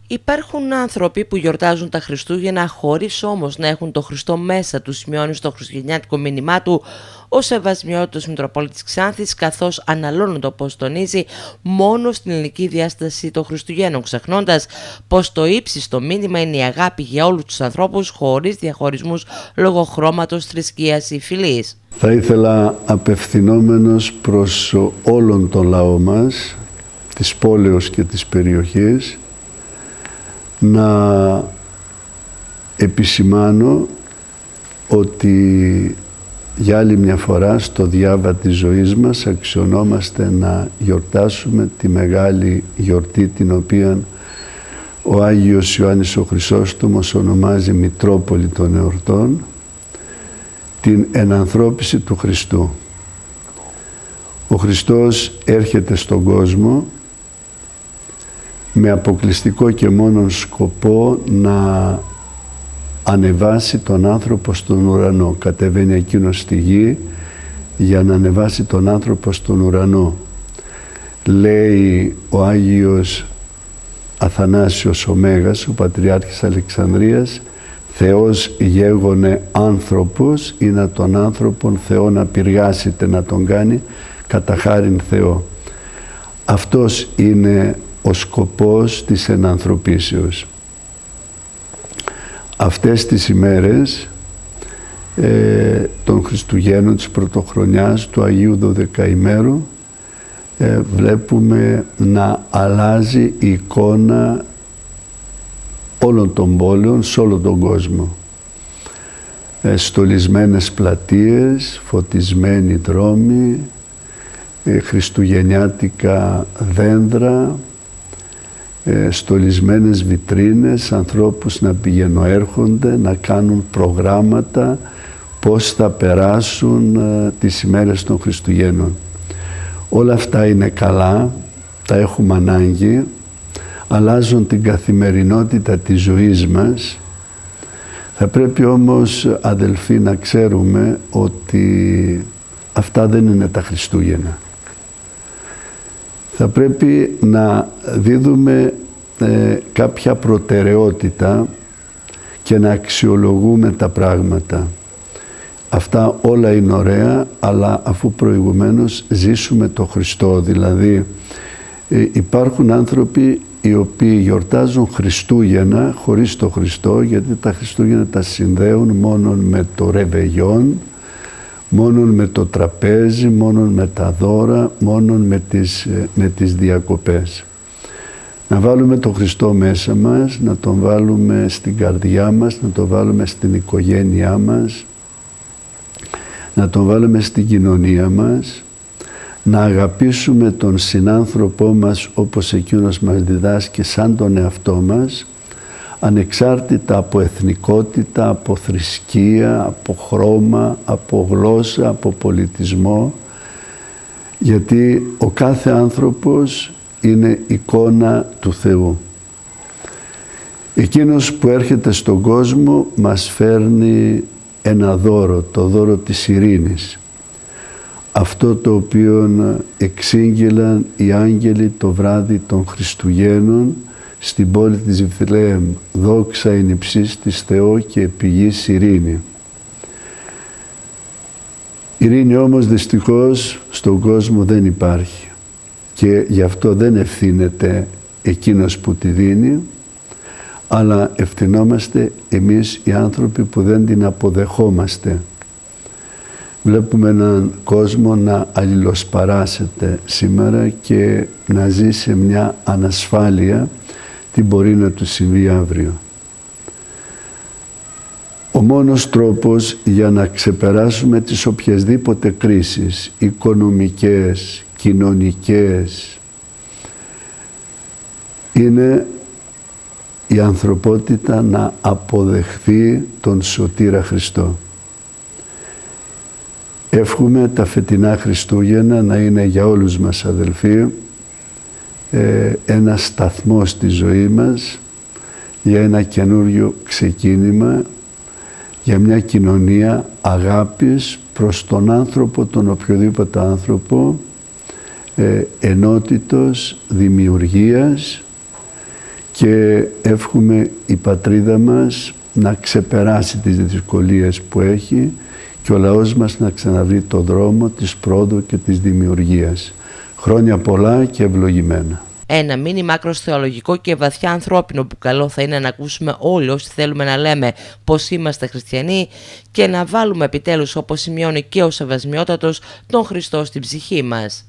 Υπάρχουν άνθρωποι που γιορτάζουν τα Χριστούγεννα χωρίς όμως να έχουν το Χριστό μέσα του, σημειώνει στο χριστουγεννιάτικο μήνυμά του ο Σεβασμιότητος Μητροπόλητης Ξάνθης, καθώς αναλώνονται, όπως τονίζει, μόνο στην ελληνική διάσταση των Χριστουγέννων, ξεχνώντας πως το ύψιστο μήνυμα είναι η αγάπη για όλους τους ανθρώπους, χωρίς διαχωρισμούς λόγω χρώματος, θρησκείας ή φυλής. Θα ήθελα, απευθυνόμενος προς όλον τον λαό μας, της πόλεως και της περιοχής, να επισημάνω ότι για άλλη μια φορά στο διάβα της ζωής μας αξιωνόμαστε να γιορτάσουμε τη μεγάλη γιορτή την οποία ο Άγιος Ιωάννης ο Χρυσόστομος ονομάζει Μητρόπολη των Εορτών, την ενανθρώπιση του Χριστού. Ο Χριστός έρχεται στον κόσμο με αποκλειστικό και μόνον σκοπό να ανεβάσει τον άνθρωπο στον ουρανό. Κατεβαίνει εκείνος στη γη για να ανεβάσει τον άνθρωπο στον ουρανό. Λέει ο Άγιος Αθανάσιος ο Μέγας, ο Πατριάρχης Αλεξανδρίας, Θεός γέγονε άνθρωπος, ή να τον άνθρωπον Θεό να πυργάσετε, να τον κάνει κατά χάριν Θεό. Αυτός είναι ο σκοπός της ενανθρωπίσεως. Αυτές τις ημέρες των Χριστουγέννων της Πρωτοχρονιάς του Αγίου Δωδεκαημέρου βλέπουμε να αλλάζει η εικόνα όλων των πόλεων σε όλο τον κόσμο. Στολισμένες πλατείες, φωτισμένοι δρόμοι, χριστουγεννιάτικα δέντρα, στολισμένες βιτρίνες, ανθρώπους να πηγαινοέρχονται, να κάνουν προγράμματα πώς θα περάσουν τις ημέρες των Χριστουγέννων. Όλα αυτά είναι καλά, τα έχουμε ανάγκη, αλλάζουν την καθημερινότητα της ζωής μας. Θα πρέπει όμως, αδελφοί, να ξέρουμε ότι αυτά δεν είναι τα Χριστούγεννα. Θα πρέπει να δίδουμε κάποια προτεραιότητα και να αξιολογούμε τα πράγματα. Αυτά όλα είναι ωραία, αλλά αφού προηγουμένως ζήσουμε το Χριστό, δηλαδή υπάρχουν άνθρωποι οι οποίοι γιορτάζουν Χριστούγεννα χωρίς το Χριστό, γιατί τα Χριστούγεννα τα συνδέουν μόνον με το ρεβεγιόν, μόνον με το τραπέζι, μόνον με τα δώρα, μόνον με τις διακοπές. Να βάλουμε τον Χριστό μέσα μας, να τον βάλουμε στην καρδιά μας, να τον βάλουμε στην οικογένειά μας, να τον βάλουμε στην κοινωνία μας, να αγαπήσουμε τον συνάνθρωπό μας όπως εκείνος μας διδάσκει σαν τον εαυτό μας, ανεξάρτητα από εθνικότητα, από θρησκεία, από χρώμα, από γλώσσα, από πολιτισμό, γιατί ο κάθε άνθρωπος είναι εικόνα του Θεού. Εκείνος που έρχεται στον κόσμο μας φέρνει ένα δώρο, το δώρο της ειρήνης. Αυτό το οποίο εξήγηλαν οι άγγελοι το βράδυ των Χριστουγέννων στην πόλη της Βιθλεέμ. Δόξα εν υψής της Θεό και επί γης ειρήνη. Ειρήνη όμως δυστυχώς στον κόσμο δεν υπάρχει και γι' αυτό δεν ευθύνεται εκείνος που τη δίνει, αλλά ευθυνόμαστε εμείς οι άνθρωποι που δεν την αποδεχόμαστε. Βλέπουμε έναν κόσμο να αλληλοσπαράσεται σήμερα και να ζει σε μια ανασφάλεια τι μπορεί να του συμβεί αύριο. Ο μόνος τρόπος για να ξεπεράσουμε τις οποιασδήποτε κρίσεις, οικονομικές, κοινωνικές, είναι η ανθρωπότητα να αποδεχθεί τον Σωτήρα Χριστό. Εύχομαι τα φετινά Χριστούγεννα να είναι για όλους μας, αδελφοί, ένα σταθμό στη ζωή μας, για ένα καινούριο ξεκίνημα, για μια κοινωνία αγάπης προς τον άνθρωπο, τον οποιοδήποτε άνθρωπο, ενότητος, δημιουργίας και εύχομαι η πατρίδα μας να ξεπεράσει τις δυσκολίες που έχει και ο λαός μας να ξαναβρει το δρόμο της πρόοδου και της δημιουργίας. Χρόνια πολλά και ευλογημένα. Ένα μήνυμα άκρως θεολογικό και βαθιά ανθρώπινο που καλό θα είναι να ακούσουμε όλοι όσοι θέλουμε να λέμε πως είμαστε χριστιανοί και να βάλουμε επιτέλους, όπως σημειώνει και ο Σεβασμιότατος, τον Χριστό στην ψυχή μας.